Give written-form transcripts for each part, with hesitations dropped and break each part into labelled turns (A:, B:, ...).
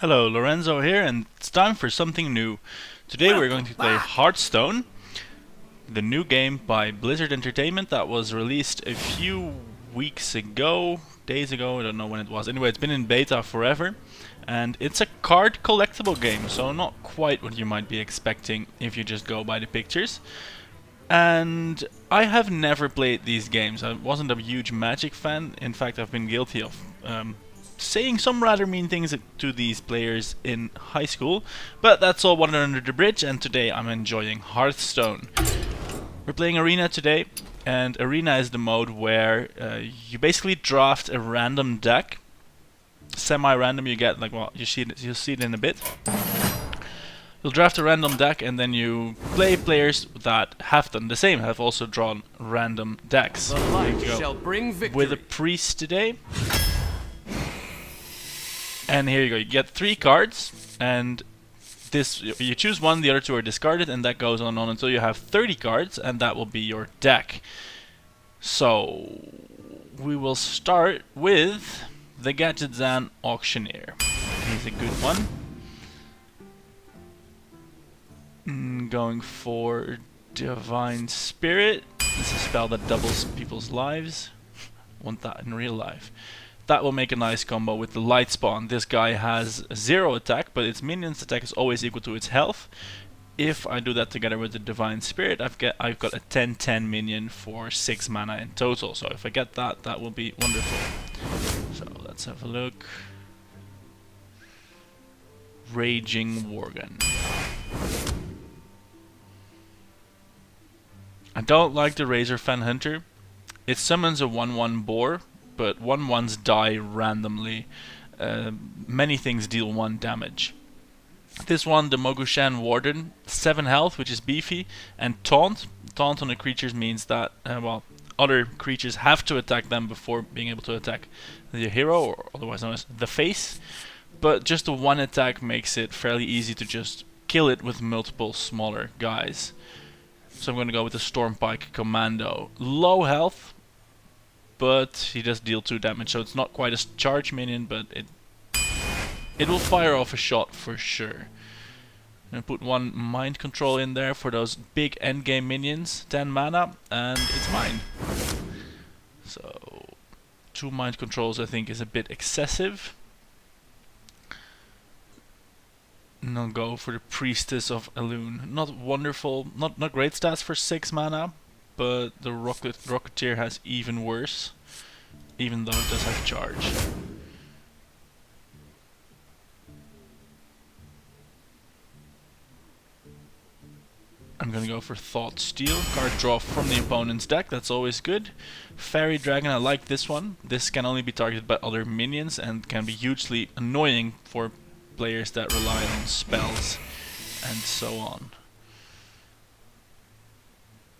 A: Hello, Lorenzo here, and it's time for something new. Today we're going to play Hearthstone, the new game by Blizzard Entertainment that was released a few weeks ago, days ago, I don't know when it was. Anyway, it's been in beta forever, and it's a card collectible game, so not quite what you might be expecting if you just go by the pictures. And I have never played these games. I wasn't a huge Magic fan. In fact, I've been guilty of saying some rather mean things to these players in high school, but that's all water under the bridge, and today I'm enjoying Hearthstone. We're playing Arena today, and Arena is the mode where you basically draft a random deck. Semi-random, you get like, well, you'll see it in a bit. You'll draft a random deck, and then you play players that have done the same, have also drawn random decks.
B: The light shall bring victory.
A: With a priest today. And here you go, you get 3 cards, and this you choose one, the other 2 are discarded, and that goes on and on until you have 30 cards, and that will be your deck. So we will start with the Gadgetzan Auctioneer. He's a good one. Going for Divine Spirit. This is a spell that doubles people's lives. Want that in real life. That will make a nice combo with the Light Spawn. This guy has 0 attack, but its minion's attack is always equal to its health. If I do that together with the Divine Spirit, I've got a 10/10 minion for 6 mana in total. So if I get that, that will be wonderful. So let's have a look. Raging Worgen. I don't like the Razor Fan Hunter. It summons a 1/1 boar, but 1/1s die randomly. Many things deal 1 damage. This one, the Mogushan Warden, 7 health, which is beefy, and Taunt. Taunt on the creatures means that, well, other creatures have to attack them before being able to attack the hero, or otherwise known as the face. But just the 1 attack makes it fairly easy to just kill it with multiple smaller guys. So I'm going to go with the Stormpike Commando. Low health, but he does deal 2 damage, so it's not quite a charge minion, but it will fire off a shot for sure. I'm going to put 1 Mind Control in there for those big endgame minions, 10 mana, and it's mine. So 2 Mind Controls I think is a bit excessive. And I'll go for the Priestess of Elune. Not wonderful, not great stats for 6 mana, but the Rocketeer has even worse, even though it does have charge. I'm gonna go for Thought Steal, card draw from the opponent's deck, that's always good. Fairy Dragon, I like this one. This can only be targeted by other minions and can be hugely annoying for players that rely on spells and so on.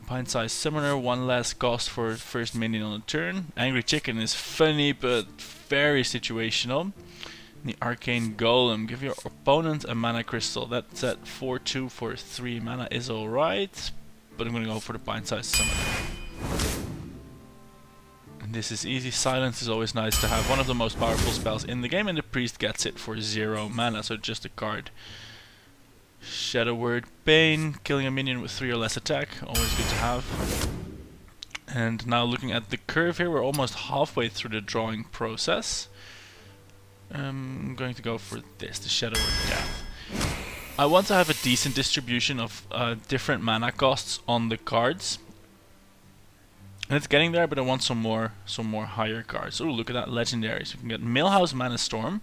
A: Pint-sized Summoner, 1 less cost for first minion on the turn. Angry Chicken is funny but very situational. The Arcane Golem, give your opponent a mana crystal. That's at 4/2 for 3 mana is alright, but I'm gonna go for the Pint-sized Summoner. And this is easy. Silence is always nice to have. One of the most powerful spells in the game, and the Priest gets it for 0 mana, so just a card. Shadow Word Bane, killing a minion with 3 or less attack, always good to have. And now looking at the curve here, we're almost halfway through the drawing process. I'm going to go for this, the Shadow Word Death. I want to have a decent distribution of different mana costs on the cards. And it's getting there, but I want some more higher cards. Oh, look at that, legendaries. You can get Millhouse Mana Storm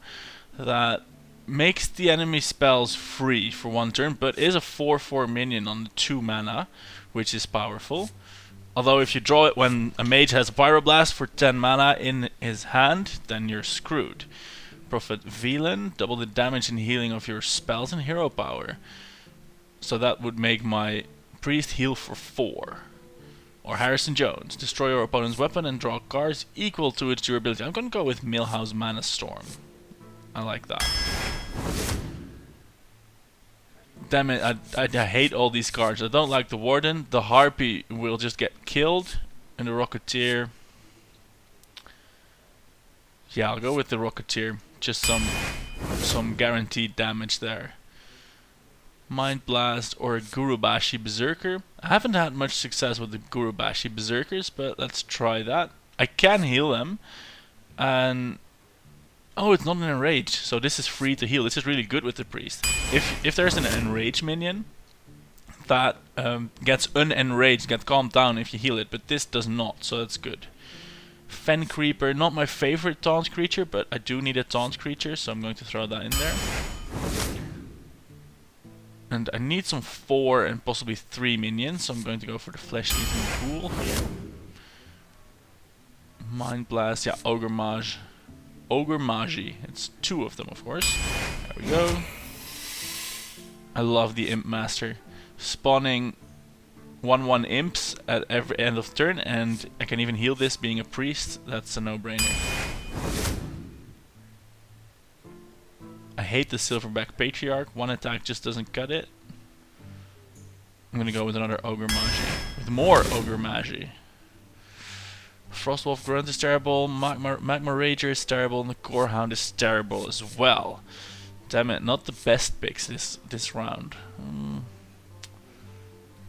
A: that makes the enemy spells free for 1 turn, but is a 4/4 minion on the 2 mana, which is powerful. Although if you draw it when a mage has a Pyroblast for 10 mana in his hand, then you're screwed. Prophet Velan, double the damage and healing of your spells and hero power. So that would make my priest heal for 4. Or Harrison Jones, destroy your opponent's weapon and draw cards equal to its durability. I'm going to go with Millhouse Mana Storm. I like that. Damn it, I hate all these cards. I don't like the Warden. The Harpy will just get killed. And the Rocketeer. Yeah, I'll go with the Rocketeer. Just some some guaranteed damage there. Mind Blast or a Gurubashi Berserker. I haven't had much success with the Gurubashi Berserkers, but let's try that. I can heal them, and oh, it's not an enrage, so this is free to heal. This is really good with the priest. If there's an enrage minion that gets unenraged, get calmed down if you heal it, but this does not, so that's good. Fen Creeper, not my favorite taunt creature, but I do need a taunt creature, so I'm going to throw that in there. And I need some 4 and possibly 3 minions, so I'm going to go for the flesh-eating ghoul here. Mind Blast, yeah, Ogre Mage. Ogre Magi. It's 2 of them, of course. There we go. I love the Imp Master. Spawning 1/1 imps at every end of turn, and I can even heal this being a priest. That's a no-brainer. I hate the Silverback Patriarch. 1 attack just doesn't cut it. I'm gonna go with another Ogre Magi. With more Ogre Magi. Frostwolf Grunt is terrible, Magma Rager is terrible, and the Core Hound is terrible as well. Damn it, not the best picks this round.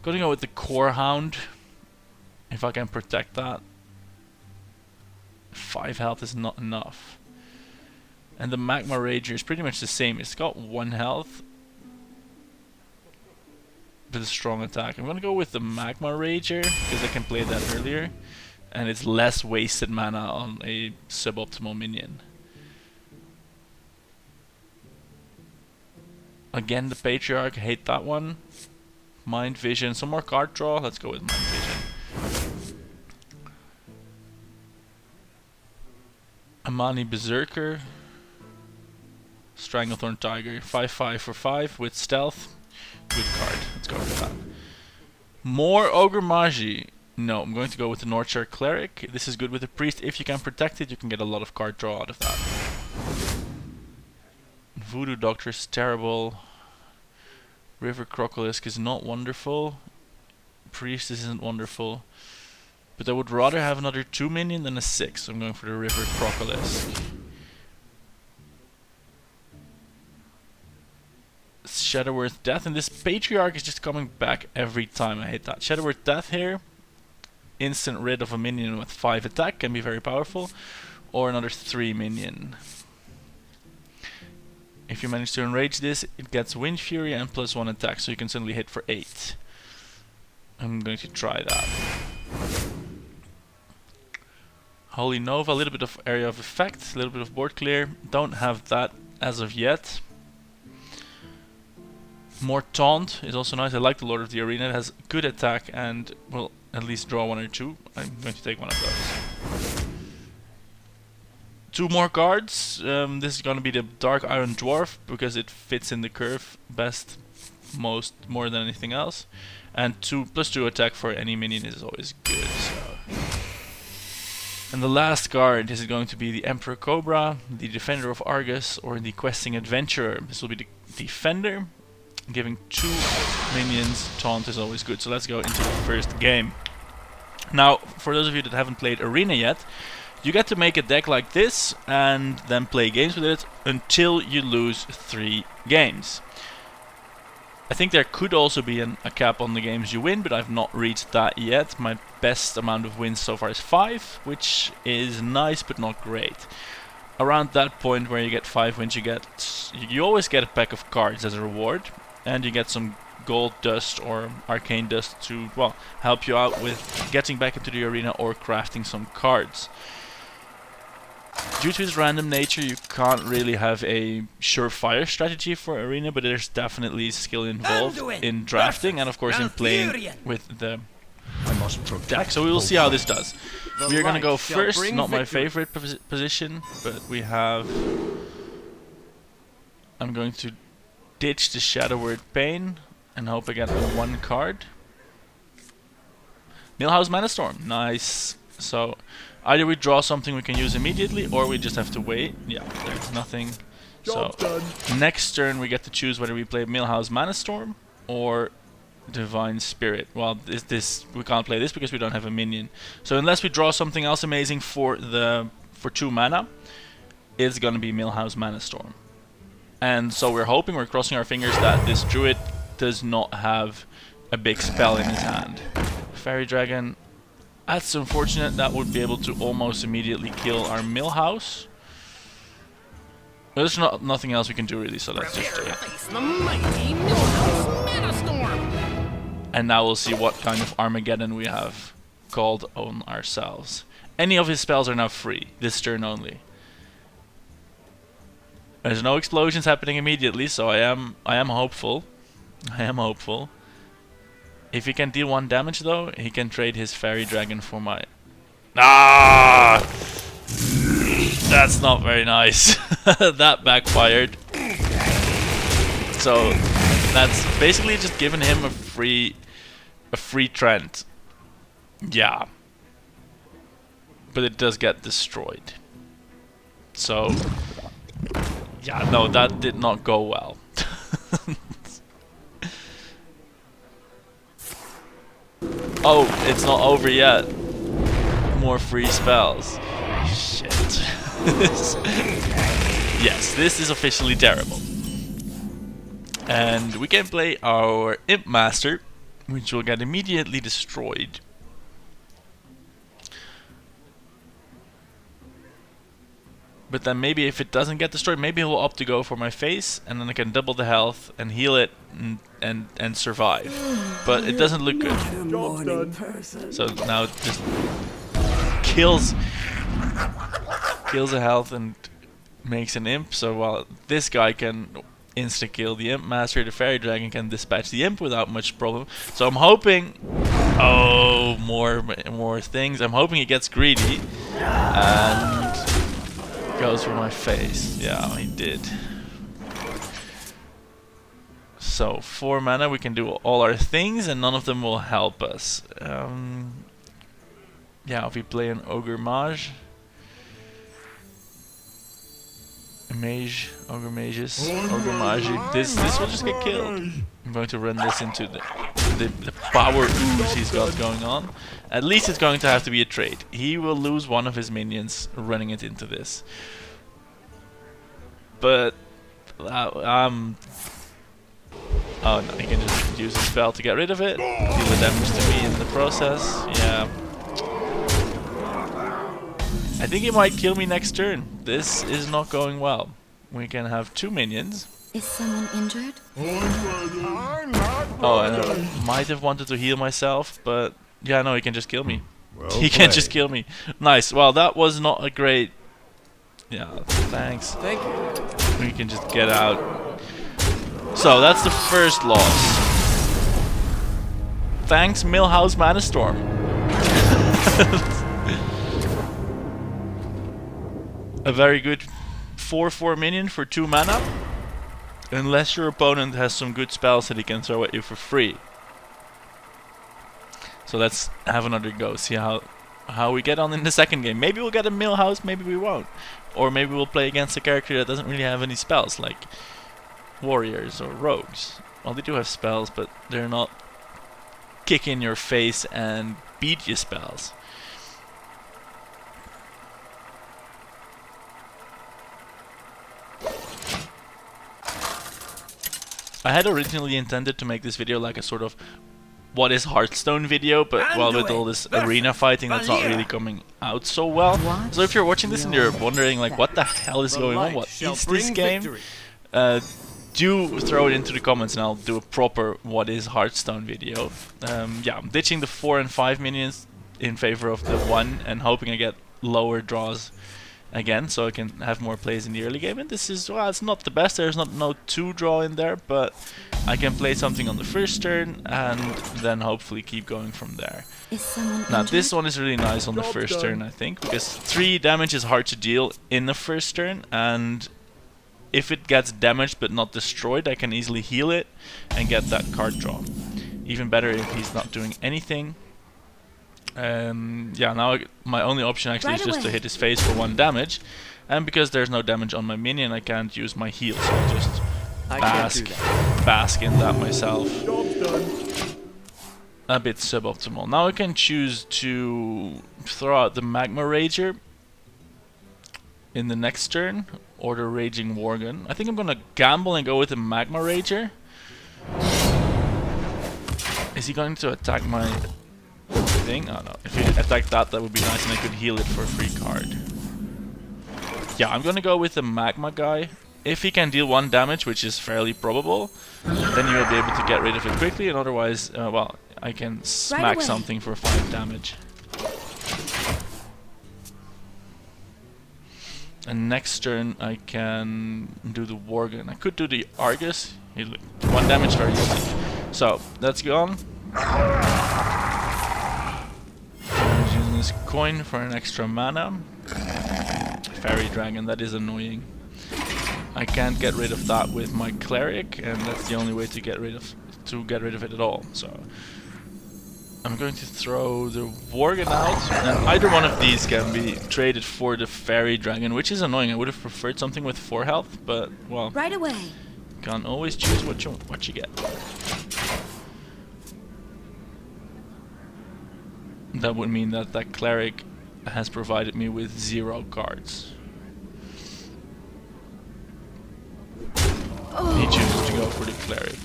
A: Gonna go with the Core Hound, if I can protect that. 5 health is not enough. And the Magma Rager is pretty much the same, it's got 1 health. With a strong attack. I'm gonna go with the Magma Rager, because I can play that earlier. And it's less wasted mana on a suboptimal minion. Again, the Patriarch, I hate that one. Mind Vision, some more card draw. Let's go with Mind Vision. Amani Berserker. Stranglethorn Tiger. 5/5 for 5 with stealth. Good card. Let's go with that. More Ogre Magi. No, I'm going to go with the Northshire Cleric. This is good with the priest. If you can protect it, you can get a lot of card draw out of that. Voodoo Doctor is terrible. River Crocolisk is not wonderful. Priest isn't wonderful. But I would rather have another 2 minion than a 6. So I'm going for the River Crocolisk. Shadowworth Death, and this Patriarch is just coming back every time. I hate that. Shadowworth Death here. Instant rid of a minion with 5 attack can be very powerful, or another 3 minion. If you manage to enrage this, it gets Wind Fury and +1 attack, so you can suddenly hit for 8. I'm going to try that. Holy Nova, a little bit of area of effect, a little bit of board clear. Don't have that as of yet. More Taunt is also nice. I like the Lord of the Arena. It has good attack and will at least draw 1 or 2. I'm going to take one of those. 2 more cards. This is going to be the Dark Iron Dwarf because it fits in the curve best, more than anything else. And +2 attack for any minion is always good. So. And the last card, this is going to be the Emperor Cobra, the Defender of Argus, or the Questing Adventurer. This will be the Defender. Giving 2 minions taunt is always good. So let's go into the first game. Now, for those of you that haven't played Arena yet, you get to make a deck like this and then play games with it until you lose 3 games. I think there could also be a cap on the games you win, but I've not reached that yet. My best amount of wins so far is 5, which is nice but not great. Around that point where you get 5 wins, you always get a pack of cards as a reward. And you get some gold dust or arcane dust to, well, help you out with getting back into the arena or crafting some cards. Due to its random nature, you can't really have a surefire strategy for arena, but there's definitely skill involved in drafting and of course in playing with the deck. So we will see how this does. We're gonna go first, not my favorite position, but we have... I'm going to ditch the Shadowword Pain and hope I get 1 card. Millhouse Manastorm, nice. So either we draw something we can use immediately, or we just have to wait. Yeah, there's nothing. So next turn we get to choose whether we play Millhouse Manastorm or Divine Spirit. Well, this we can't play this because we don't have a minion. So unless we draw something else amazing for 2 mana, it's gonna be Millhouse Manastorm. And so we're hoping, we're crossing our fingers that this druid does not have a big spell in his hand. Fairy Dragon, that's unfortunate. That would be able to almost immediately kill our Millhouse. There's nothing else we can do really, so let's just do it.
B: The mighty Millhouse Manastorm.
A: And now we'll see what kind of Armageddon we have called on ourselves. Any of his spells are now free, this turn only. There's no explosions happening immediately, so I am hopeful. I am hopeful. If he can deal 1 damage though, he can trade his Fairy Dragon for my... Ah! That's not very nice. That backfired. So that's basically just giving him a free Trent. Yeah. But it does get destroyed. So yeah, no, that did not go well. Oh, it's not over yet. More free spells. Shit. Yes, this is officially terrible. And we can play our Imp Master, which will get immediately destroyed. But then maybe if it doesn't get destroyed, maybe he'll opt to go for my face, and then I can double the health and heal it and survive. But it doesn't look good. So now it just kills the health and makes an imp. So while this guy can insta kill the Imp Master, the Fairy Dragon can dispatch the imp without much problem. So I'm hoping, oh, more things. I'm hoping he gets greedy and goes for my face. Yeah, he did. So 4 mana, we can do all our things, and none of them will help us. Yeah, if we play an Ogre Mage, Ogre Mages, Ogre Mage, this will just get killed. I'm going to run this into the power ooze he's got going on. At least it's going to have to be a trade. He will lose one of his minions running it into this. But oh no, he can just use a spell to get rid of it. Deal the damage to me in the process. Yeah. I think he might kill me next turn. This is not going well. We can have 2 minions.
C: Is someone injured?
A: Oh, and I might have wanted to heal myself, but yeah, no, he can just kill me. He can just kill me. Nice. Well, that was not a great... Yeah, thanks.
B: Thank you.
A: We can just get out. So, that's the first loss. Thanks, Millhouse Manastorm. A very good 4/4 minion for 2 mana. Unless your opponent has some good spells that he can throw at you for free. So let's have another go. See how we get on in the second game. Maybe we'll get a Millhouse, maybe we won't. Or maybe we'll play against a character that doesn't really have any spells, like warriors or rogues. Well, they do have spells, but they're not kick in your face and beat you spells. I had originally intended to make this video like a sort of what is Hearthstone video, but well, with all this arena fighting, that's not really coming out so well. So if you're watching this and you're wondering like what the hell is going on, what is this game, do throw it into the comments and I'll do a proper what is Hearthstone video. Yeah, I'm ditching the 4 and 5 minions in favor of the 1 and hoping I get lower draws again, so I can have more plays in the early game. And this is, well, it's not the best. There's no 2 draw in there, but I can play something on the first turn and then hopefully keep going from there. Now this one is really nice on the first turn, I think, because 3 damage is hard to deal in the first turn, and if it gets damaged but not destroyed, I can easily heal it and get that card draw. Even better if he's not doing anything. Yeah, now my only option actually is just to hit his face for 1 damage, and because there's no damage on my minion, I can't use my heal, so I'll just bask in that myself. A bit suboptimal. Now I can choose to throw out the Magma Rager in the next turn, or the Raging Worgen. I think I'm gonna gamble and go with the Magma Rager. Is he going to attack my thing? Oh no, if he attacked that, that would be nice and I could heal it for a free card. Yeah, I'm gonna go with the Magma guy. If he can deal 1 damage, which is fairly probable, then you'll be able to get rid of it quickly, and otherwise, well, I can smack something for 5 damage. And next turn I can do the Worgen. I could do the Argus. 1 damage, very easy. So, that's gone. I'm using this coin for an extra mana. Fairy Dragon, that is annoying. I can't get rid of that with my Cleric, and that's the only way to get rid of it at all. So I'm going to throw the Worgen out, and either one of these can be traded for the Fairy Dragon, which is annoying. I would have preferred something with 4 health, but well,
C: right away.
A: Can't always choose what you get. That would mean that that Cleric has provided me with 0 cards. He chooses to go for the Cleric.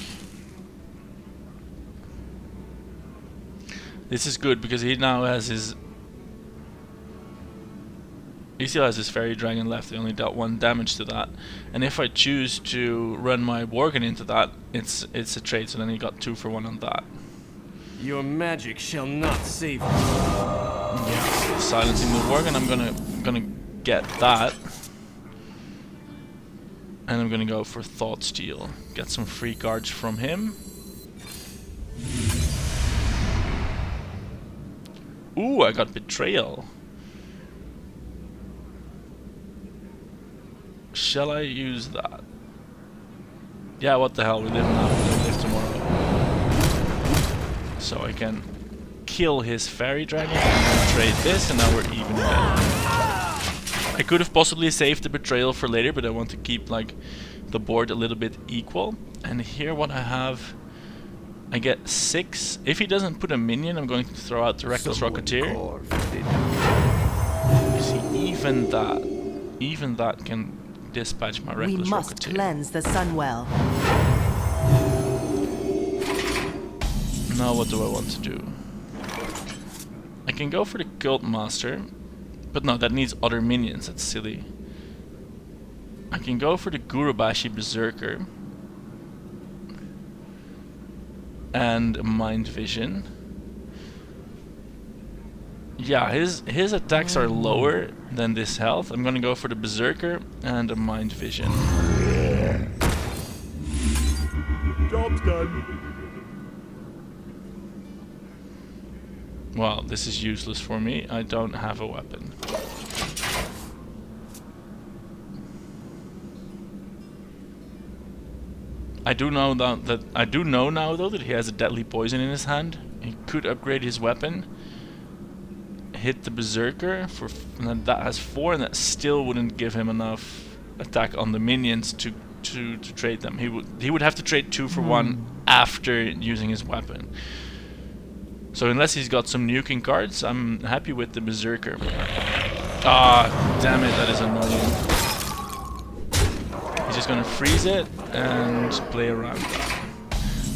A: This is good because he now has his... He still has his Fairy Dragon left. He only dealt 1 damage to that. And if I choose to run my Worgen into that, it's a trade, so then he got 2 for 1 on that.
B: Your magic shall not save you.
A: Yeah, silencing the Worgen, I'm gonna get that. And I'm gonna go for Thought Steal. Get some free cards from him. Ooh, I got Betrayal. Shall I use that? Yeah, what the hell, we live now, we live tomorrow. So I can kill his Fairy Dragon and trade this, and now we're even again. I could have possibly saved the Betrayal for later, but I want to keep like the board a little bit equal. And here what I have, I get 6. If he doesn't put a minion, I'm going to throw out the Reckless Rocketeer. You see, even that can dispatch my Reckless
C: We must
A: Rocketeer.
C: cleanse the Sunwell.
A: Now what do I want to do? I can go for the Cult Master, but no, that needs other minions, that's silly. I can go for the Gurubashi Berserker and Mind Vision. Yeah, his attacks are lower than this health. I'm gonna go for the Berserker and a Mind Vision.
B: Job's done.
A: Well, this is useless for me. I don't have a weapon. I do know now though that he has a deadly poison in his hand. He could upgrade his weapon, hit the Berserker for and that has 4, and that still wouldn't give him enough attack on the minions to trade them. He would have to trade 2 for 1 after using his weapon. So unless he's got some nuking cards, I'm happy with the Berserker. Ah, damn it, that is annoying. He's just gonna freeze it and play around that.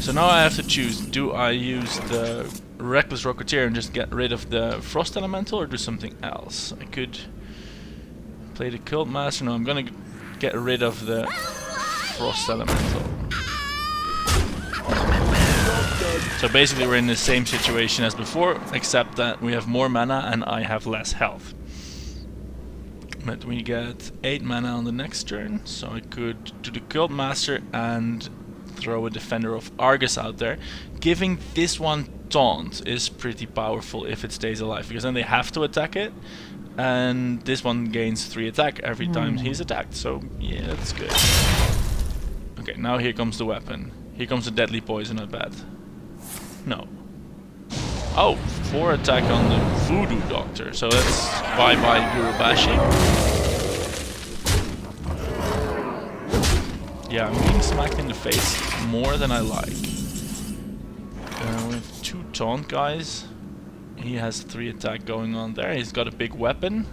A: So now I have to choose, do I use the Reckless Rocketeer and just get rid of the Frost Elemental, or do something else? I could play the Cult Master. No, I'm gonna get rid of the Frost Elemental. So basically we're in the same situation as before, except that we have more mana and I have less health. But we get 8 mana on the next turn, so I could do the Cult Master and throw a Defender of Argus out there. Giving this one Taunt is pretty powerful if it stays alive, because then they have to attack it, and this one gains 3 attack every time he's attacked, so yeah, that's good. Okay, now here comes the weapon. Here comes the Deadly Poison, I bet. No. Oh, 4 attack on the Voodoo Doctor. So that's bye-bye Gurubashi. Yeah, I'm being smacked in the face more than I like. We have 2 taunt guys. He has 3 attack going on there. He's got a big weapon.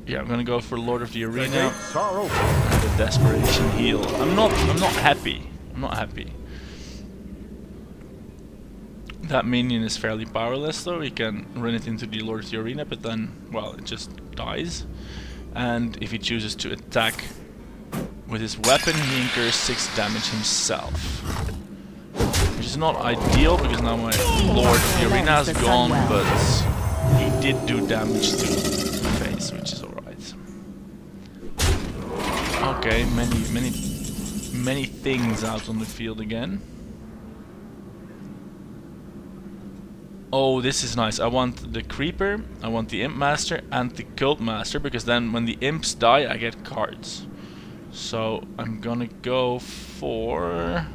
A: Yeah, I'm gonna go for Lord of the
C: The
A: Arena
C: gates are open.
A: and the Desperation Heal. I'm not happy. I'm not happy. That minion is fairly powerless though. He can run it into the Lord of the Arena, but then, well, it just dies. And if he chooses to attack with his weapon, he incurs 6 damage himself. Which is not ideal, because now my Lord of the Arena is gone, but he did do damage to the face, which is alright. Okay, many things out on the field again. Oh, this is nice. I want the Creeper, I want the Imp Master, and the Cult Master, because then when the Imps die, I get cards. So I'm gonna go for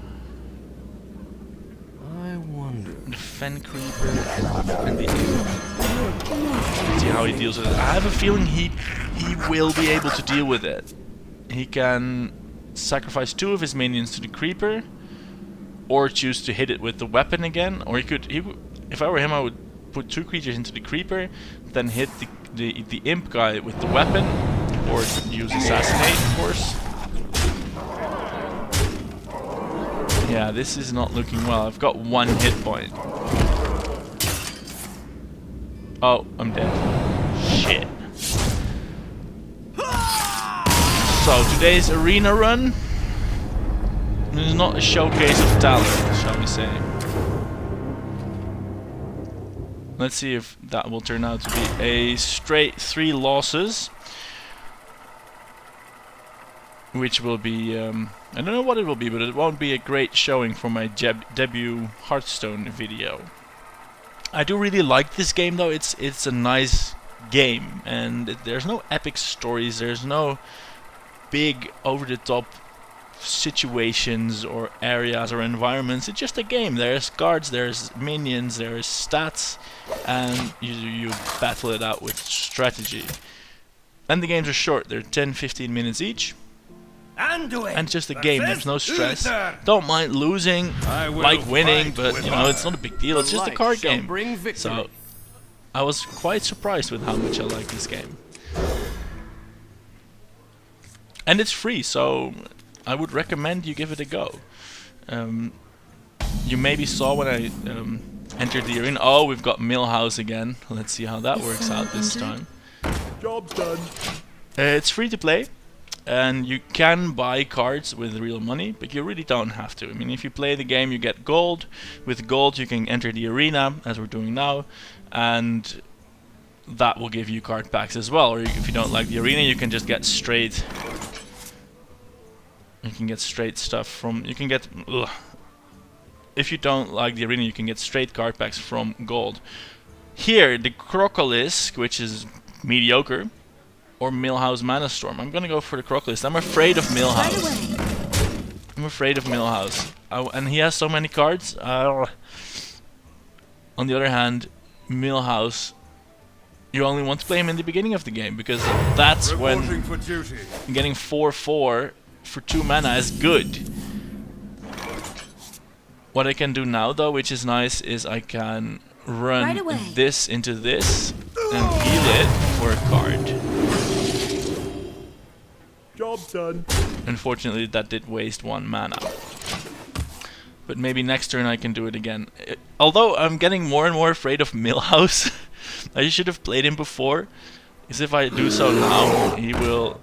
B: I wonder.
A: the Fen Creeper and the Imp. Let's see how he deals with it. I have a feeling he will be able to deal with it. He can sacrifice 2 of his minions to the Creeper, or choose to hit it with the weapon again, or he could if I were him, I would put 2 creatures into the Creeper, then hit the Imp guy with the weapon, or use Assassinate, of course. Yeah, this is not looking well. I've got 1 hit point. Oh, I'm dead. Shit. So, today's arena run is not a showcase of talent, shall we say. Let's see if that will turn out to be a straight 3 losses. Which will be, I don't know what it will be, but it won't be a great showing for my debut Hearthstone video. I do really like this game though. It's a nice game, and there's no epic stories, there's no big over-the-top situations or areas or environments. It's just a game. There's cards, there's minions, there's stats, and you battle it out with strategy. And the games are short, they're 10-15 minutes each. And it's just a game, there's no stress. Don't mind losing, like winning, but you know, it's not a big deal, it's just a card game. So I was quite surprised with how much I like this game. And it's free, so I would recommend you give it a go. You maybe saw when I entered the arena. Oh, we've got Millhouse again. Let's see how that works out this time.
C: Job's done.
A: It's free to play, and you can buy cards with real money, but you really don't have to. I mean, if you play the game, you get gold. With gold, you can enter the arena, as we're doing now, and that will give you card packs as well. Or if you don't like the arena, you can just get straight. You can get straight stuff from. You can get. Ugh. If you don't like the arena, you can get straight card packs from gold. Here, the Crocolisk, which is mediocre, or Millhouse Mana Storm. I'm gonna go for the Crocolisk. I'm afraid of Millhouse. I'm afraid of Millhouse. And he has so many cards. On the other hand, Millhouse, you only want to play him in the beginning of the game, because that's when getting 4/4 for 2 mana is good. What I can do now though, which is nice, is I can run this into this and heal it for a card.
C: Job's done.
A: Unfortunately, that did waste 1 mana. But maybe next turn I can do it again. Although I'm getting more and more afraid of Millhouse. I should have played him before, because if I do so now, he will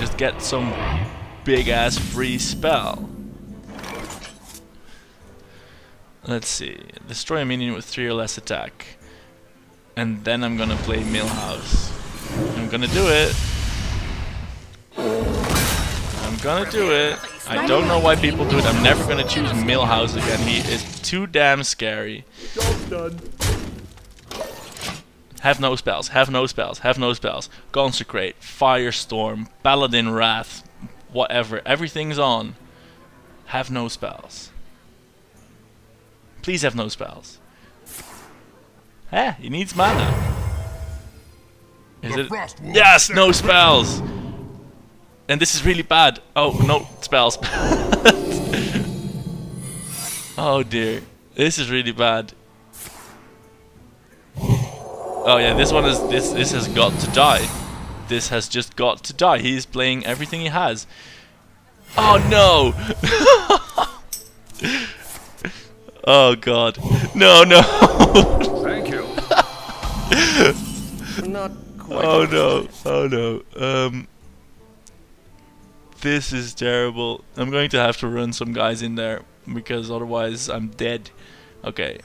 A: just get some big ass free spell. Let's see. Destroy a minion with 3 or less attack. And then I'm gonna play Millhouse. I'm gonna do it. I'm gonna do it. I don't know why people do it. I'm never gonna choose Millhouse again. He is too damn scary.
C: Job's done.
A: Have no spells, have no spells, have no spells. Consecrate, Firestorm, Paladin Wrath, whatever. Everything's on. Have no spells. Please have no spells. Eh, he needs mana. Is it? Yes, no spells! And this is really bad. Oh, no spells. Oh dear. This is really bad. Oh yeah, this one is this has got to die. This has just got to die. He's playing everything he has. Oh no! Oh god. No, no!
D: Thank you.
B: Not quite.
A: Oh no, oh no. This is terrible. I'm going to have to run some guys in there because otherwise I'm dead. Okay.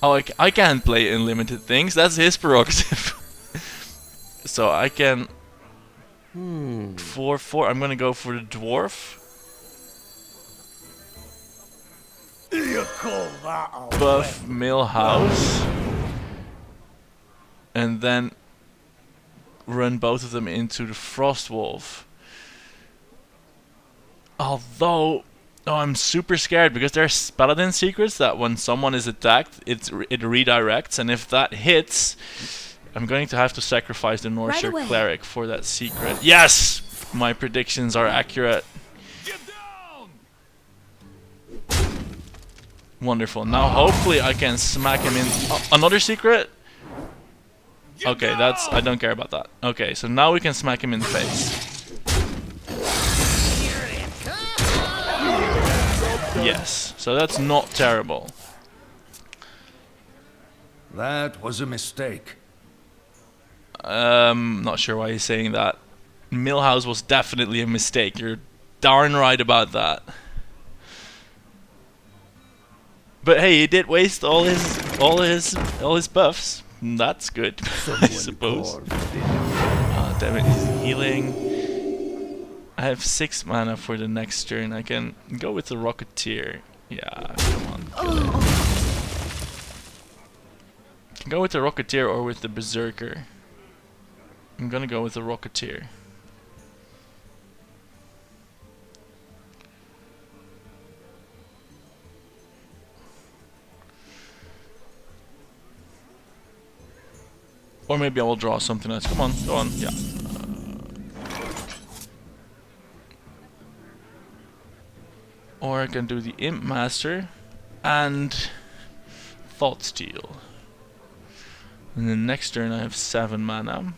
A: Oh, I can't play unlimited things. That's his prerogative. So I can 4/4. I'm gonna go for the dwarf.
C: You call that a
A: Buff Millhouse. And then run both of them into the Frostwolf. Although, oh, I'm super scared because there's paladin secrets that when someone is attacked, it redirects, and if that hits, I'm going to have to sacrifice the Northshire cleric for that secret. Yes, my predictions are accurate. Wonderful. Now hopefully I can smack him in. Oh, another secret? Okay, that's, I don't care about that. Okay, so now we can smack him in the face. Yes, so that's not terrible.
D: That was a mistake.
A: Not sure why he's saying that. Millhouse was definitely a mistake. You're darn right about that. But hey, he did waste all his buffs. That's good, I suppose. Ah, damn it, he's healing. I have 6 mana for the next turn. I can go with the Rocketeer. Yeah, come on. Can go with the Rocketeer or with the Berserker. I'm gonna go with the Rocketeer. Or maybe I will draw something else. Come on, go on. Yeah. Or I can do the Imp Master and Thought Steal. And then next turn I have 7 mana.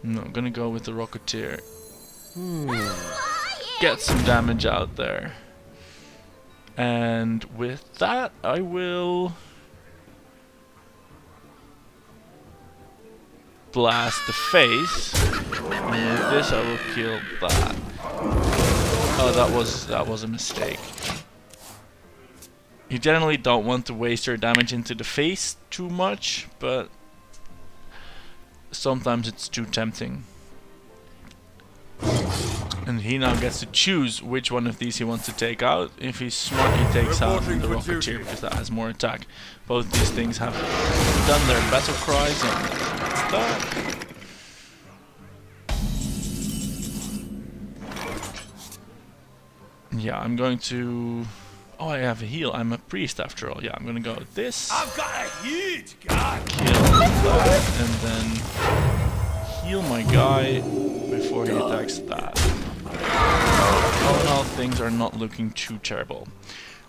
A: No, I'm gonna go with the Rocketeer. Get some damage out there. And with that I will blast the face. And with this I will kill that. Oh, that was a mistake. You generally don't want to waste your damage into the face too much, but sometimes it's too tempting. And he now gets to choose which one of these he wants to take out. If he's smart, he takes out the Rocketeer because that has more attack. Both these things have done their battle cries, and that's that. Yeah, I'm going to... Oh, I have a heal. I'm a priest after all. Yeah, I'm gonna go with this.
C: I've got a huge gun.
A: Kill that, and then heal my guy before he attacks that. All in all, things are not looking too terrible.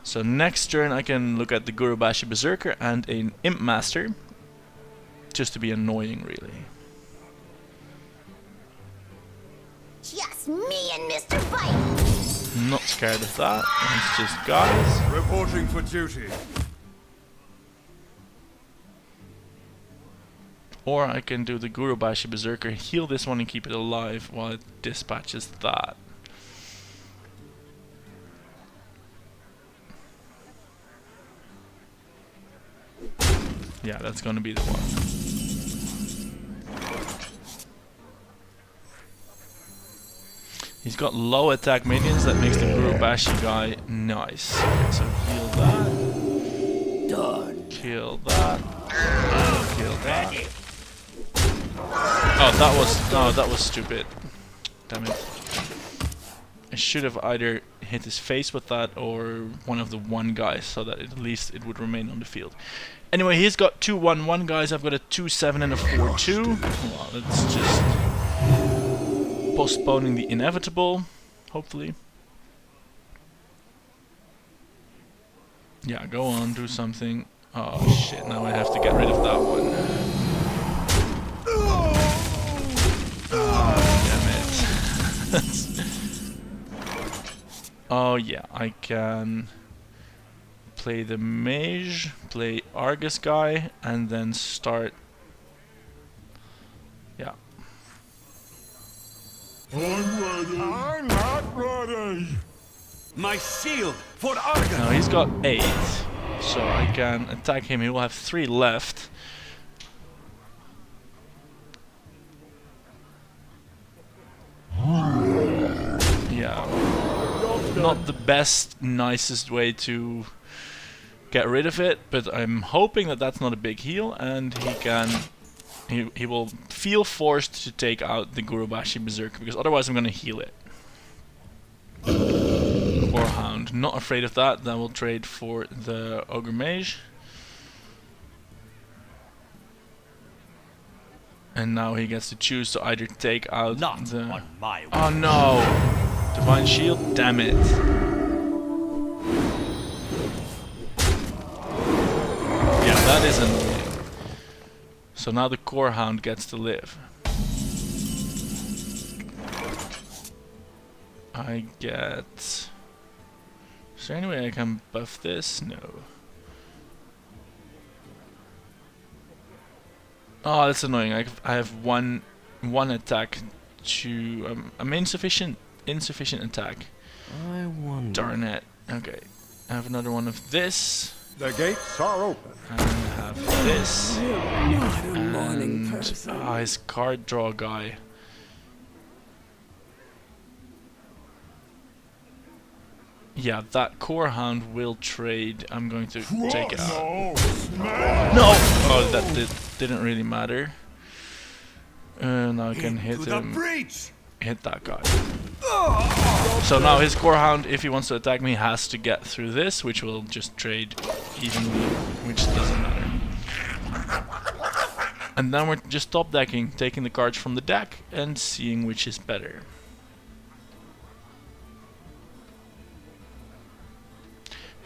A: So next turn I can look at the Gurubashi Berserker and an Imp Master. Just to be annoying, really.
E: Just me and Mr. Bite.
A: Not scared of that. It's just guys.
D: Reporting for duty.
A: Or I can do the Gurubashi Berserker, heal this one and keep it alive while it dispatches that. Yeah, that's gonna be the one. He's got low attack minions, that makes the Gurubashi guy nice. Okay, so heal that.
C: Done.
A: Kill that. Kill that. Oh, that was stupid. Damn it. I should have either hit his face with that or one of the 1 guys, so that at least it would remain on the field. Anyway, he's got 2 1/1 guys. I've got a 2/7 and a 4/2. Well, it's just postponing the inevitable, hopefully. Yeah, go on, do something. Oh shit, now I have to get rid of that one. Oh yeah, I can play the mage, play Argus guy, and then start. Yeah.
C: I'm not ready. My shield for Argus.
A: Now he's got 8, so I can attack him. He will have 3 left. Yeah, not the best, nicest way to get rid of it, but I'm hoping that that's not a big heal, and he will feel forced to take out the Gurubashi Berserker, because otherwise I'm gonna heal it. Warhound, not afraid of that. Then we'll trade for the Ogre Mage. And now he gets to choose to either take out the...
C: on my way.
A: Oh no! Divine Shield, damn it. Yeah, that is annoying. So now the Core Hound gets to live. I get... Is there any way I can buff this? No. Oh, that's annoying. I have one attack to... I'm insufficient attack.
B: I wonder.
A: Darn it. Okay. I have another one of this.
D: The gates are open.
A: And I have this.
F: Not a morning
A: And
F: person.
A: his card draw guy. Yeah, that Core Hound will trade. I'm going to take it out. No! Oh, that didn't really matter. Now I can hit
C: To the
A: him.
C: breach.
A: Hit that guy. So now his Core Hound, if he wants to attack me, has to get through this, which will just trade evenly, which doesn't matter. And then we're just top decking, taking the cards from the deck and seeing which is better.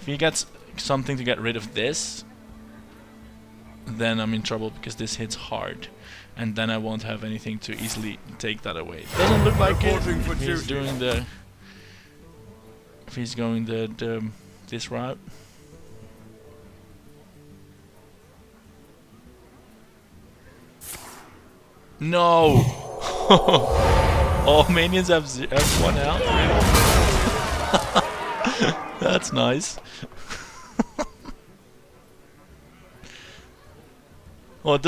A: If he gets something to get rid of this, then I'm in trouble because this hits hard. And then I won't have anything to easily take that away. Doesn't look like it.
D: Reporting for
A: If he's
D: duty.
A: doing the... If he's going this route. No! All minions have 1 health. That's nice. Well, it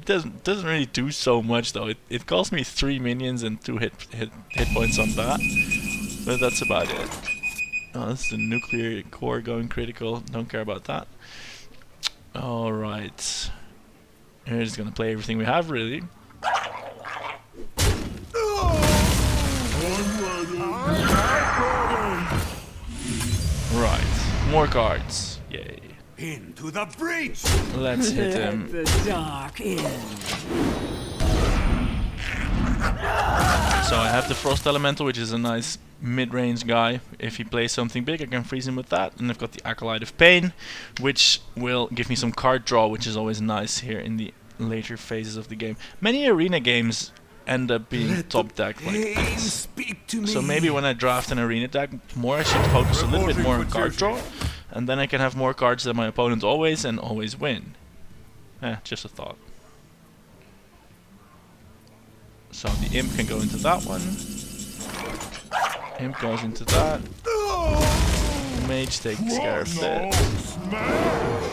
A: doesn't really do so much though. It cost me 3 minions and 2 hit points on that, but that's about it. Oh, this is the nuclear core going critical. Don't care about that. All right, we're just gonna play everything we have really. Right, more cards. Yay.
C: Into the breach.
A: Let's hit
F: Let
A: him.
F: the dark in.
A: So I have the Frost Elemental, which is a nice mid-range guy. If he plays something big, I can freeze him with that. And I've got the Acolyte of Pain, which will give me some card draw, which is always nice here in the later phases of the game. Many arena games end up being top decked like this.
C: Speak to me.
A: So maybe when I draft an arena deck more, I should focus a little bit more on card draw. And then I can have more cards than my opponent always and always win. Just a thought. So the Imp can go into that one. Imp goes into that. Mage takes care of that.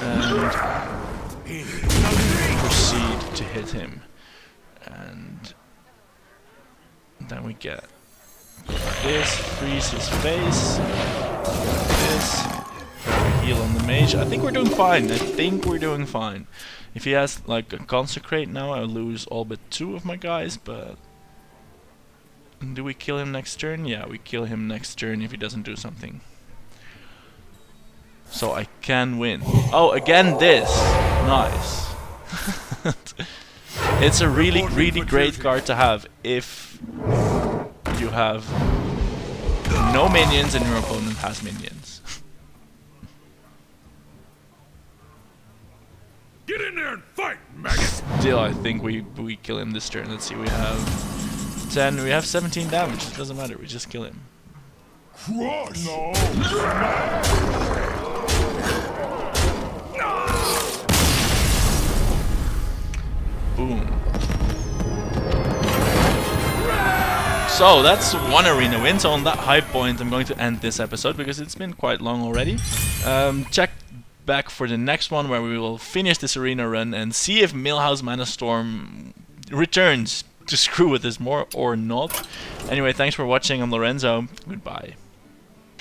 A: And proceed to hit him. And then we get this, freeze his face. This. Heal on the mage. I think we're doing fine. If he has like a consecrate now, I'll lose all but 2 of my guys, but do we kill him next turn? Yeah, we kill him next turn if he doesn't do something. So I can win. Oh, again this. Nice. It's a really, really great card to have if you have no minions and your opponent has minions.
C: Get in there and fight, maggot.
A: Still, I think we kill him this turn. Let's see, we have 10, we have 17 damage. It doesn't matter, we just kill him.
C: Crush. No.
A: Boom. So that's one arena win. So on that high point, I'm going to end this episode because it's been quite long already. Check back for the next one where we will finish this arena run and see if Millhouse Mana Storm returns to screw with us more or not. Anyway, thanks for watching. I'm Lorenzo. Goodbye.